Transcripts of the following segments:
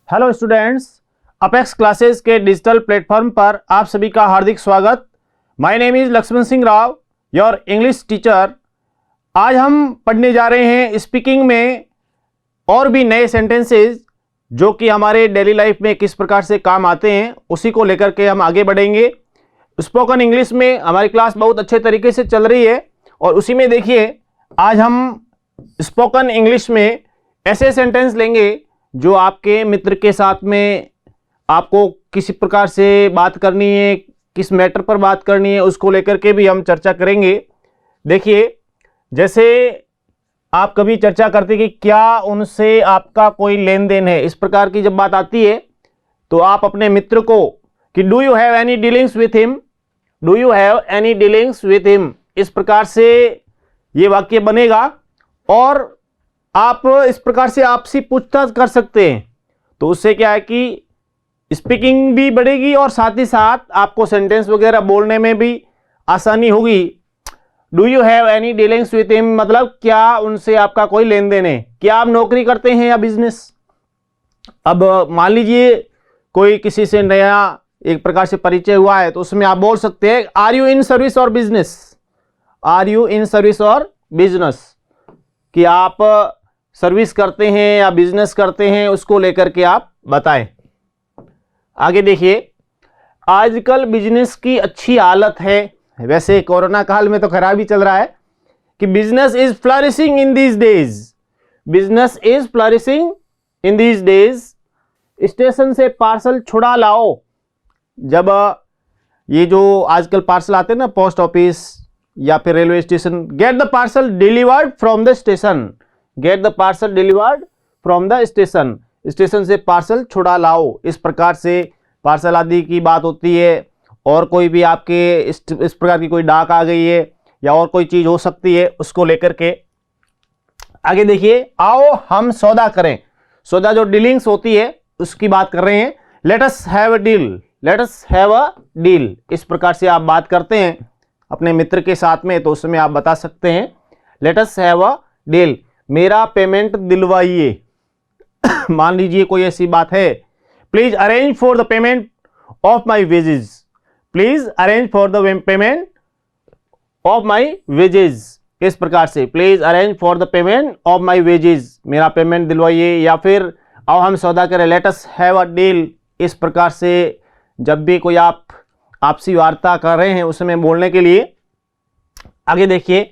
Hello students, Apex classes के digital platform पर आप सभी का हार्दिक स्वागत। My name is Lakshman Singh Rao, your English teacher. आज हम पढ़ने जा रहे हैं स्पीकिंग में और भी नए सेंटेंसेस जो कि हमारे डेली लाइफ में किस प्रकार से काम आते हैं, उसी को लेकर के हम आगे बढ़ेंगे। स्पोकन इंग्लिश में हमारी क्लास बहुत अच्छे तरीके से चल रही है और उसी में देखिए आज हम स्पोकन इंग्लिश में ऐसे सेंटेंस लेंगे जो आपके मित्र के साथ में आपको किसी प्रकार से बात करनी है, किस मैटर पर बात करनी है, उसको लेकर के भी हम चर्चा करेंगे। देखिए, जैसे आप कभी चर्चा करते कि क्या उनसे आपका कोई लेन देन है, इस प्रकार की जब बात आती है तो आप अपने मित्र को कि do you have any dealings with him, do you have any dealings with him, इस प्रकार से ये वाक्य बनेगा और आप इस प्रकार से आपसी पूछताछ कर सकते हैं। तो उससे क्या है कि स्पीकिंग भी बढ़ेगी और साथ ही साथ आपको सेंटेंस वगैरह बोलने में भी आसानी होगी। Do you have any dealings with him मतलब क्या उनसे आपका कोई लेन देन है, क्या आप नौकरी करते हैं या बिजनेस। अब मान लीजिए कोई किसी से नया एक प्रकार से परिचय हुआ है तो उसमें आप बोल सकते हैं आर यू इन सर्विस और business, are you in service और बिजनेस, कि आप सर्विस करते हैं या बिजनेस करते हैं, उसको लेकर के आप बताएं। आगे देखिए, आजकल बिजनेस की अच्छी हालत है, वैसे कोरोना काल में तो खराब ही चल रहा है, कि business is flourishing in these days, business is flourishing in these days. Station से पार्सल छुड़ा लाओ, जब ये जो आजकल पार्सल आते हैं ना पोस्ट ऑफिस या फिर railway station, get the parcel delivered from the station, get the parcel delivered from the station, station से पार्सल छुड़ा लाओ। इस प्रकार से पार्सल आदि की बात होती है। और कोई भी आपके इस प्रकार की कोई डाक आ गई है या और कोई चीज हो सकती है, उसको लेकर के आगे देखिए, आओ हम सौदा करें। सौदा जो डीलिंग्स होती है उसकी बात कर रहे हैं। Let us have a deal, late us have a deal, इस प्रकार से आप बात करते हैं अपने मित्र के साथ में, तो उसमें आप बता सकते हैं let us have a deal, मेरा पेमेंट दिलवाइए। मान लीजिए कोई ऐसी बात है, please arrange for the payment of my wages, please arrange for the payment of my wages, इस प्रकार से please arrange for the payment of my wages, मेरा पेमेंट दिलवाइए। या फिर आओ हम सौदा करें, let us have a deal. इस प्रकार से जब भी कोई आप आपसी वार्ता कर रहे हैं उसमें बोलने के लिए। आगे देखिए,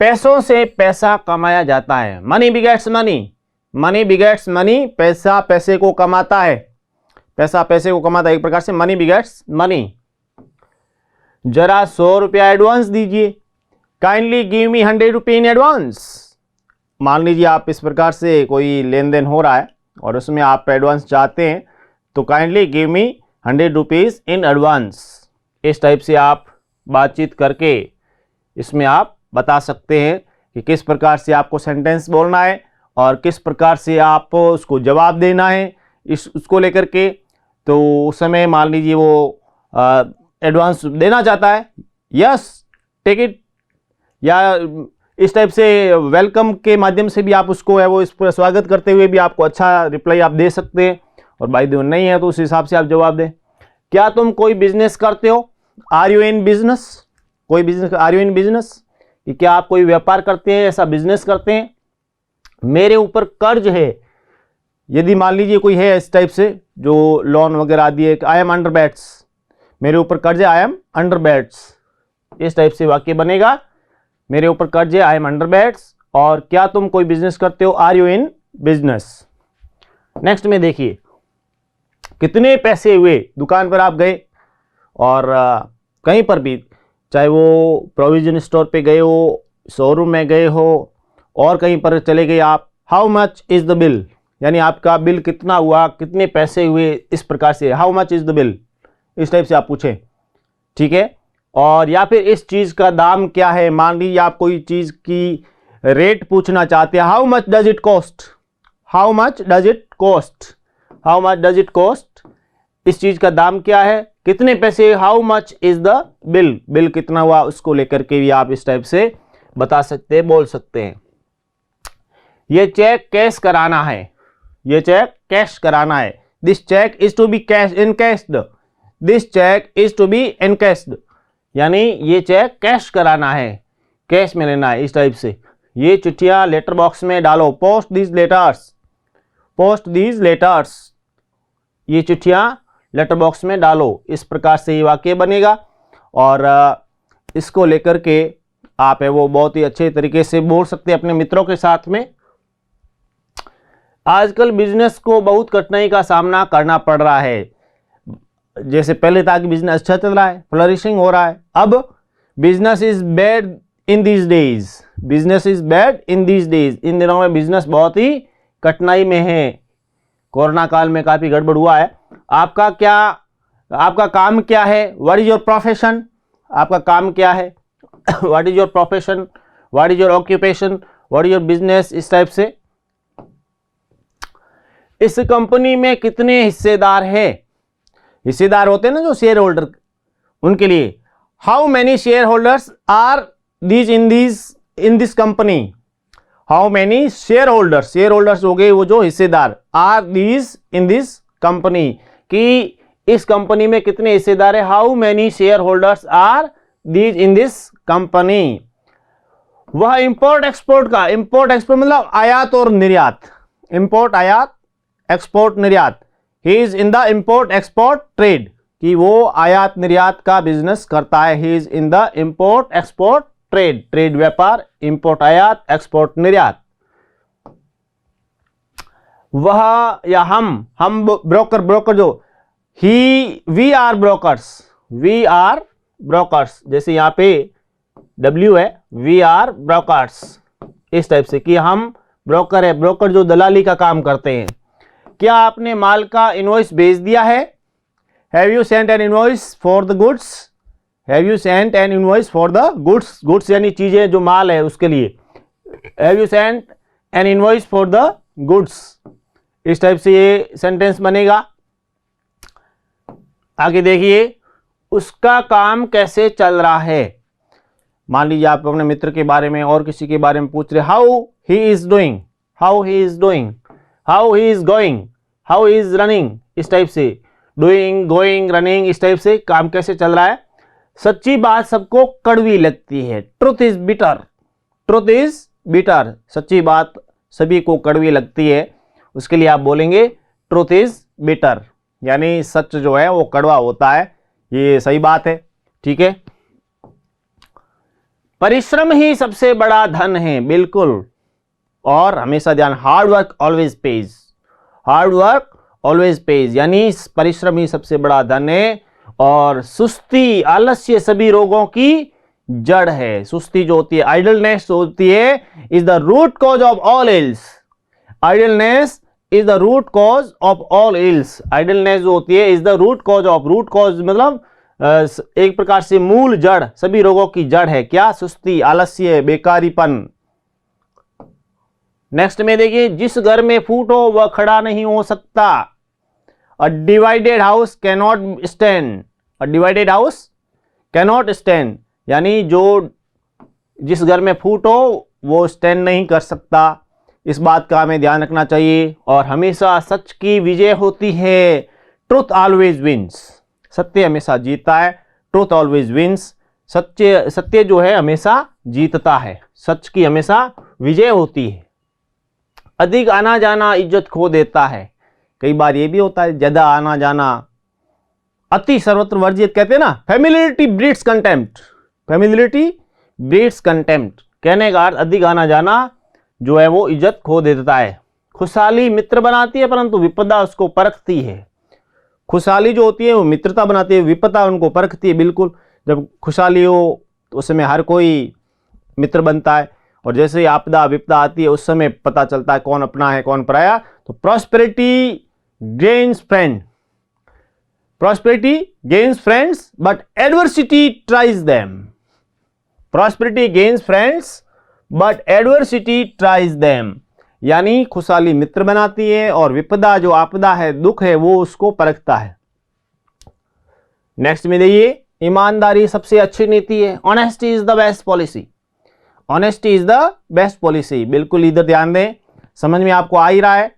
पैसों से पैसा कमाया जाता है, money begets money, money begets money, पैसा पैसे को कमाता है, पैसा पैसे को कमाता है, एक प्रकार से मनी बिगेट्स मनी। जरा 100 रुपया एडवांस दीजिए, काइंडली गिव मी 100 रुपये इन एडवांस। मान लीजिए आप इस प्रकार से कोई लेन देन हो रहा है और उसमें आप एडवांस चाहते हैं, तो kindly give me 100 rupees in advance. इस टाइप से आप बातचीत करके इसमें आप बता सकते हैं कि किस प्रकार से आपको सेंटेंस बोलना है और किस प्रकार से आप उसको जवाब देना है उसको लेकर के। तो उस समय मान लीजिए वो एडवांस देना चाहता है, यस टेक इट, या इस टाइप से वेलकम के माध्यम से भी आप उसको है वो इस पर स्वागत करते हुए भी आपको अच्छा रिप्लाई आप दे सकते हैं। और बाय द वे नहीं है तो उस हिसाब से आप जवाब दें। क्या तुम कोई बिजनेस करते हो, आर यू इन बिजनेस, कोई business, are you in business, कि क्या आप कोई व्यापार करते हैं, ऐसा बिजनेस करते हैं। मेरे ऊपर कर्ज है, यदि मान लीजिए कोई है इस टाइप से जो लोन वगैरह आदि है, आई एम अंडर बैट्स, मेरे ऊपर कर्ज है, आई एम अंडर बैट्स, इस टाइप से वाक्य बनेगा, मेरे ऊपर कर्ज है, आई एम अंडर बैट्स। और क्या तुम कोई बिजनेस करते हो, are you in business. Next में देखिए, कितने पैसे हुए, दुकान पर आप गए और कहीं पर भी, चाहे वो प्रोविजन स्टोर पे गए हो, शोरूम में गए हो और कहीं पर चले गए आप, how much is the bill, यानी आपका बिल कितना हुआ, कितने पैसे हुए, इस प्रकार से how much is the bill, इस टाइप से आप पूछें, ठीक है। और या फिर इस चीज़ का दाम क्या है, मान लीजिए आप कोई चीज़ की रेट पूछना चाहते हैं, how much does it cost, how much does it cost, how much does it cost, इस चीज का दाम क्या है, कितने पैसे, how much is the bill, bill कितना हुआ, उसको लेकर के भी आप इस टाइप से बता सकते हैं, बोल सकते हैं। ये चेक कैश कराना है, ये चेक कैश कराना है। This cheque is to be cash encashed, this cheque is to be encashed, यानी ये चेक कैश कराना है, कैश में लेना है, इस टाइप से। ये चिट्ठियां लेटर बॉक्स में डालो, post these letters, post these letters, ये चिट्ठियां लेटर बॉक्स में डालो। इस प्रकार से ये वाक्य बनेगा और इसको लेकर के आप है वो बहुत ही अच्छे तरीके से बोल सकते हैं अपने मित्रों के साथ में। आजकल बिजनेस को बहुत कठिनाई का सामना करना पड़ रहा है। जैसे पहले था कि बिजनेस अच्छा चल रहा है, फ्लरिशिंग हो रहा है, अब business is bad in these days, business is bad in these days, इन दिनों में बिजनेस बहुत ही कठिनाई में है। कोरोना काल में काफी गड़बड़ हुआ है। आपका काम क्या है? What is your profession? आपका काम क्या है? What is your profession? What is your occupation? What is your business? इस टाइप से। इस कंपनी में कितने हिस्सेदार हैं? हिस्सेदार होते हैं ना जो शेयर होल्डर, उनके लिए how many shareholders are these in this company? How many shareholders, shareholders हो गए वो जो हिस्सेदार, are these in this company, कि इस कंपनी में कितने हिस्सेदार है। How many shareholders are these in this company. वह इंपोर्ट एक्सपोर्ट का, इंपोर्ट एक्सपोर्ट मतलब आयात और निर्यात, इंपोर्ट आयात एक्सपोर्ट निर्यात, he is in the import export trade, कि वो आयात निर्यात का बिजनेस करता है। He is in the import export trade, trade व्यापार, इंपोर्ट आयात, एक्सपोर्ट निर्यात। वह या हम ब्रोकर, ब्रोकर जो ही, we are brokers, we are brokers, जैसे यहां पे W है, वी आर ब्रोकर्स, इस टाइप से कि हम ब्रोकर है। ब्रोकर जो दलाली का काम करते हैं। क्या आपने माल का इनवॉइस भेज दिया है? Have you sent N invoice for the goods? Have you sent N invoice for the goods? Goods यानी चीजें, जो माल है उसके लिए। Have you sent N invoice for the goods, इस टाइप से ये सेंटेंस बनेगा। आगे देखिए, उसका काम कैसे चल रहा है? मान लीजिए आप अपने मित्र के बारे में और किसी के बारे में पूछ रहे, how he is doing, how he is doing, how he is going, how he is running, इस टाइप से। डूइंग, गोइंग, रनिंग, इस टाइप से काम कैसे चल रहा है। सच्ची बात सबको कड़वी लगती है। Truth is bitter, truth is bitter, सच्ची बात सभी को कड़वी लगती है। उसके लिए आप बोलेंगे ट्रुथ इज बिटर, यानी सच जो है वो कड़वा होता है। ये सही बात है, ठीक है। परिश्रम ही सबसे बड़ा धन है, बिल्कुल। और हमेशा ध्यान, hard work always page, hard work always page, यानी परिश्रम ही सबसे बड़ा धन है। और सुस्ती, आलस्य सभी रोगों की जड़ है। सुस्ती जो होती है, आइडलनेस होती है, is the root cause of all ills. Idleness is the root cause of all ills. Idleness जो होती है is the root cause of, root cause मतलब एक प्रकार से मूल जड़, सभी रोगों की जड़ है क्या? सुस्ती, आलस्य, बेकारीपन। नेक्स्ट में देखिए, जिस घर में फूट हो वह खड़ा नहीं हो सकता। अ डिवाइडेड हाउस कैनॉट स्टैंड, अ डिवाइडेड हाउस कैनॉट स्टैंड, यानी जो जिस घर में फूट हो वो स्टैंड नहीं कर सकता। इस बात का हमें ध्यान रखना चाहिए। और हमेशा सच की विजय होती है। ट्रुथ ऑलवेज विंस, सत्य हमेशा जीतता है। ट्रुथ ऑलवेज विंस, सत्य जो है हमेशा जीतता है, सच की हमेशा विजय होती है। अधिक आना जाना इज्जत खो देता है। कई बार ये भी होता है, ज्यादा आना जाना, अति सर्वत्र वर्जित, कहते हैं ना, familiarity breeds contempt, familiarity breeds contempt, कहने का अर्थ अधिक आना जाना जो है वो इज्जत खो देता है। खुशहाली मित्र बनाती है परंतु विपदा उसको परखती है। खुशहाली जो होती है वो मित्रता बनाती है, विपदा उनको परखती है। बिल्कुल, जब खुशहाली हो तो उस समय हर कोई मित्र बनता है, और जैसे ही आपदा विपदा आती है उस समय पता चलता है कौन अपना है कौन पराया। तो prosperity gains friend, prosperity gains friends but adversity tries them. Prosperity gains friends but adversity tries them, यानी खुशहाली मित्र बनाती है और विपदा जो आपदा है, दुख है, वो उसको परखता है। नेक्स्ट में देखिए, ईमानदारी सबसे अच्छी नीति है। Honesty is the best policy, honesty is the best policy. बिल्कुल इधर ध्यान दें, समझ में आपको आ ही रहा है।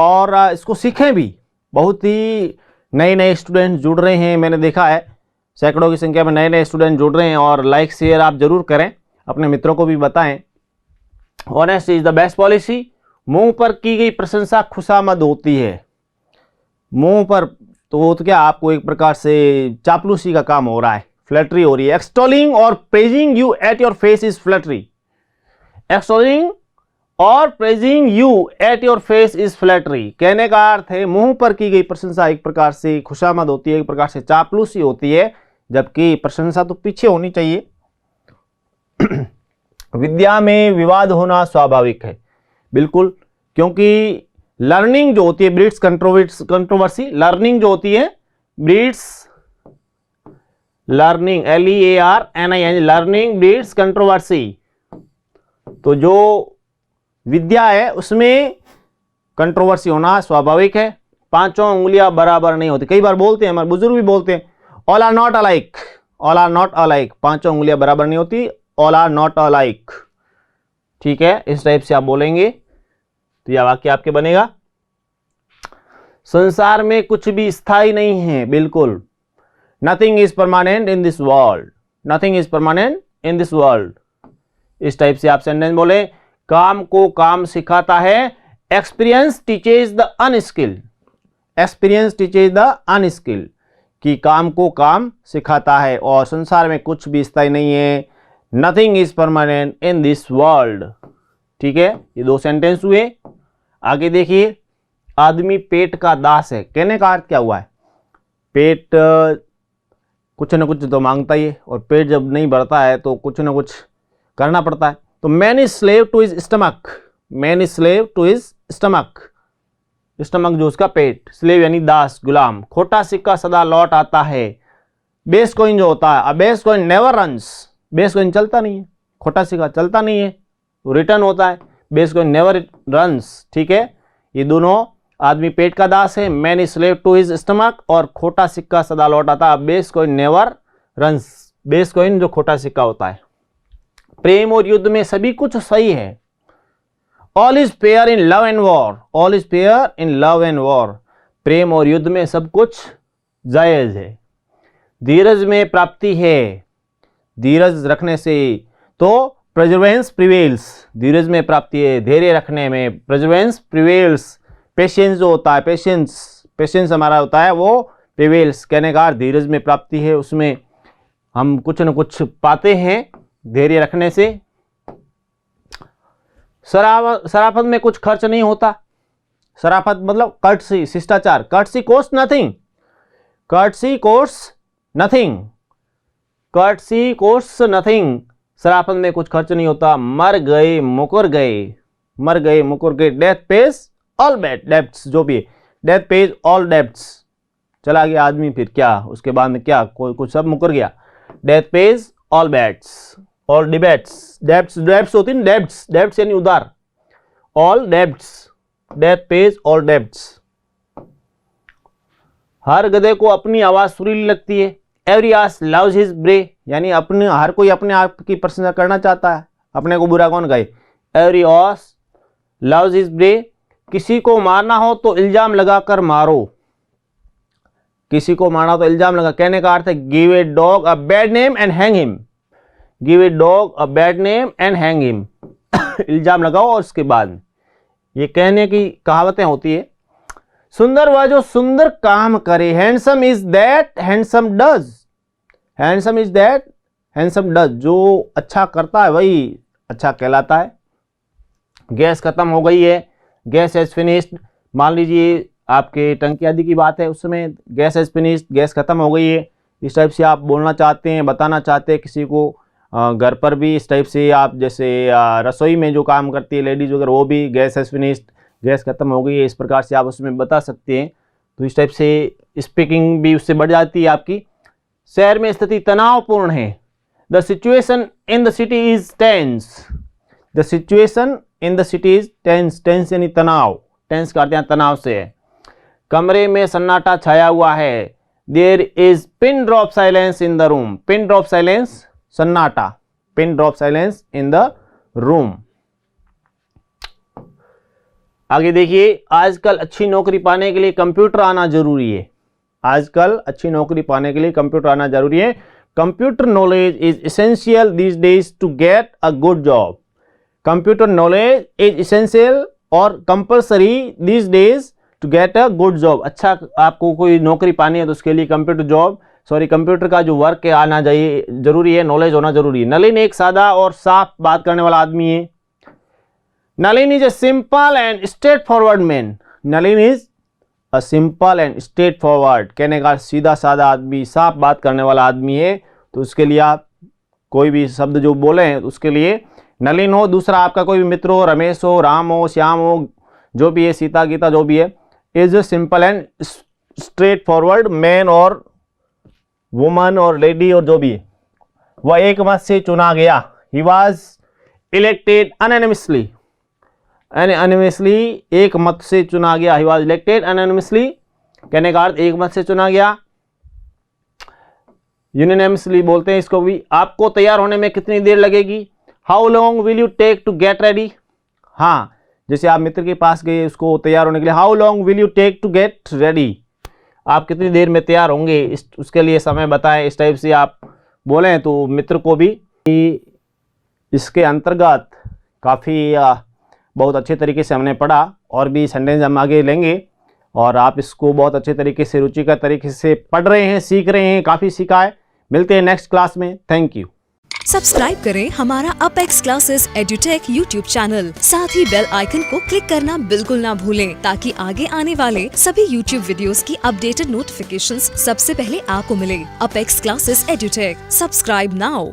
और इसको सीखें भी। बहुत ही नए नए स्टूडेंट जुड़ रहे हैं, मैंने देखा है सैकड़ों की संख्या में नए नए स्टूडेंट जुड़ रहे हैं। और लाइक शेयर आप जरूर करें, अपने मित्रों को भी बताएं। Honesty is the best policy. मुंह पर की गई प्रशंसा खुशामद होती है। मुंह पर तो क्या, आपको एक प्रकार से चापलूसी का काम हो रहा है, फ्लैटरी हो रही है। एक्सटोलिंग और praising you at your face is flattery. Extolling और praising you at your face is flattery. कहने का अर्थ है मुंह पर की गई प्रशंसा एक प्रकार से खुशामद होती है, एक प्रकार से चापलूसी होती है, जबकि प्रशंसा तो पीछे होनी चाहिए। विद्या में विवाद होना स्वाभाविक है, बिल्कुल, क्योंकि लर्निंग जो होती है ब्रीड्स कंट्रोवर्सी। लर्निंग जो होती है breeds learning, LEARNING, learning breeds controversy. तो जो विद्या है उसमें कंट्रोवर्सी होना स्वाभाविक है। पांचों उंगलियां बराबर नहीं होती। कई बार बोलते हैं, हमारे बुजुर्ग भी बोलते हैं, all are not alike, all are not alike. पांचों उंगलियां बराबर नहीं होती, ऑल आर नॉट अलाइक। ठीक है, इस टाइप से आप बोलेंगे तो यह वाक्य आपके बनेगा। संसार में कुछ भी स्थायी नहीं है, बिल्कुल। Nothing is permanent in this world, nothing is permanent in this world. इस टाइप से आप सेंटेंस बोले। काम को काम सिखाता है, experience teaches the unskilled, experience teaches the unskilled, कि काम को काम सिखाता है। और संसार में कुछ भी स्थायी नहीं है, nothing is permanent in this world. ठीक है, ये दो सेंटेंस हुए। आगे देखिए, आदमी पेट का दास है। कहने का अर्थ क्या हुआ है? पेट कुछ न कुछ तो मांगता ही है, और पेट जब नहीं भरता है तो कुछ न कुछ करना पड़ता है। तो man is slave to his stomach, man is slave to his stomach, stomach जो उसका पेट, स्लेव यानी दास, गुलाम। खोटा सिक्का सदा लौट आता है। बेस कॉइन जो होता है, base coin never runs, base coin चलता नहीं है, खोटा सिक्का चलता नहीं है, तो रिटर्न होता है। Base coin never runs. ठीक है, ये दोनों, आदमी पेट का दास है, man is slave to his stomach, और खोटा सिक्का सदा लौट आता है, base coin never runs, base coin जो खोटा सिक्का होता है। प्रेम और युद्ध में सभी कुछ सही है। All is fair in love and war, all is fair in love and war. प्रेम और युद्ध में सब कुछ जायज है। धीरज में प्राप्ति है, धीरज रखने से तो प्रेजर्वेंस प्रिवेल्स, धीरज में प्राप्ति है, धैर्य रखने में प्रेजर्वेंस प्रिवेल्स। पेशेंस जो होता है, पेशेंस हमारा होता है, वो प्रिवेल्स। कहने का धीरज में प्राप्ति है, उसमें हम कुछ न कुछ पाते हैं धैर्य रखने से। शराफत में कुछ खर्च नहीं होता। शराफत मतलब कर्टसी, शिष्टाचार। Courtesy cost nothing, courtesy cost nothing, courtesy cost nothing. शराफत में कुछ खर्च नहीं होता। मर गए मुकर गए, मर गए मुकर गए। डेथ पेज ऑल डेब्ट्स, जो भी डेथ पेज ऑल डेब्ट्स। चला गया आदमी, फिर क्या उसके बाद में क्या, कोई कुछ सब मुकर गया। Death pays all debts, all debates. Debts, debts होती है, डेब्ट्स, डेब्ट्स यानी उधार। All debts, death pays all debts. हर गधे को अपनी आवाज सुरीली लगती है। एवरी आस लव्स हिज ब्रे, यानी अपने, हर कोई अपने आप की प्रशंसा करना चाहता है, अपने को बुरा कौन कहे। एवरी आस लव्स हिज ब्रे। किसी को मारना हो तो इल्जाम लगाकर मारो, किसी को मारना हो तो इल्जाम लगा। कहने का अर्थ है give a dog a bad name and hang him, give a dog a bad name and hang him. इल्जाम लगाओ और उसके बाद, ये कहने की कहावतें होती है। सुंदर वह जो सुंदर काम करे। Handsome is that handsome does, handsome is that handsome does. जो अच्छा करता है वही अच्छा कहलाता है। गैस खत्म हो गई है, गैस हैज फिनिश्ड। मान लीजिए आपके टंकी आदि की बात है, उस समय गैस हैज फिनिश्ड, गैस खत्म हो गई है। इस टाइप से आप बोलना चाहते हैं, बताना चाहते हैं किसी को। घर पर भी इस टाइप से आप, जैसे रसोई में जो काम करती है लेडीज वगैरह, वो भी गैस हैज फिनिश्ड, गैस खत्म हो गई है, इस प्रकार से आप उसमें बता सकते हैं। तो इस टाइप से स्पीकिंग भी उससे बढ़ जाती है आपकी। शहर में स्थिति तनावपूर्ण है। The situation in the city is tense, the situation in the city is tense. Tense यानी तनाव, टेंस करते हैं तनाव से है। कमरे में सन्नाटा छाया हुआ है। There is pin drop silence in the room, pin drop silence सन्नाटा, pin drop silence in the room. आगे देखिए, आजकल अच्छी नौकरी पाने के लिए कंप्यूटर आना जरूरी है। आजकल अच्छी नौकरी पाने के लिए कंप्यूटर आना जरूरी है। Computer knowledge is essential these days to get a good job. Computer knowledge is essential और compulsory these days to get a good job. अच्छा, आपको कोई नौकरी पानी है तो उसके लिए कंप्यूटर का जो वर्क है आना चाहिए, जरूरी है, नॉलेज होना जरूरी है। नलिन एक सादा और साफ बात करने वाला आदमी है। Nalin is a simple and straight forward man. Nalin is a simple and straight forward, कहने का सीधा साधा आदमी, साफ बात करने वाला आदमी है। तो उसके लिए आप कोई भी शब्द जो बोले हैं उसके लिए नलिन हो। दूसरा, आपका कोई भी मित्र हो, रमेश हो, राम हो, श्याम हो, जो भी है, सीता गीता जो भी है, is a simple and straight forward man और वुमन और लेडी और जो भी है, वह एक मत से चुना गया। He was elected anonymously. Anonymously, एक मत से चुना गया। ही वॉज इलेक्टेड अनोनिमसली, कहने का अर्थ एक मत से चुना गया। यूनिनमसली बोलते हैं इसको भी। आपको तैयार होने में कितनी देर लगेगी? How long will you take to get ready. हाँ, जैसे आप मित्र के पास गए उसको तैयार होने के लिए, how long will you take to get ready, आप कितनी देर में तैयार होंगे, उसके लिए समय बताएं। इस टाइप से आप बोलें तो मित्र को भी इसके अंतर्गत काफ़ी बहुत अच्छे तरीके से हमने पढ़ा, और भी सेंटेंस हम आगे लेंगे, और आप इसको बहुत अच्छे तरीके से, रुचिकर तरीके से पढ़ रहे हैं, सीख रहे हैं, काफ़ी सीखा है। मिलते हैं नेक्स्ट क्लास में। Thank you. सब्सक्राइब करें हमारा apex classes edutech YouTube channel. साथ ही बेल आइकन को क्लिक करना बिल्कुल ना भूलें, ताकि आगे आने वाले सभी यूट्यूब वीडियोस की अपडेटेड नोटिफिकेशंस सबसे पहले आपको मिले। Apex classes edutech, subscribe now.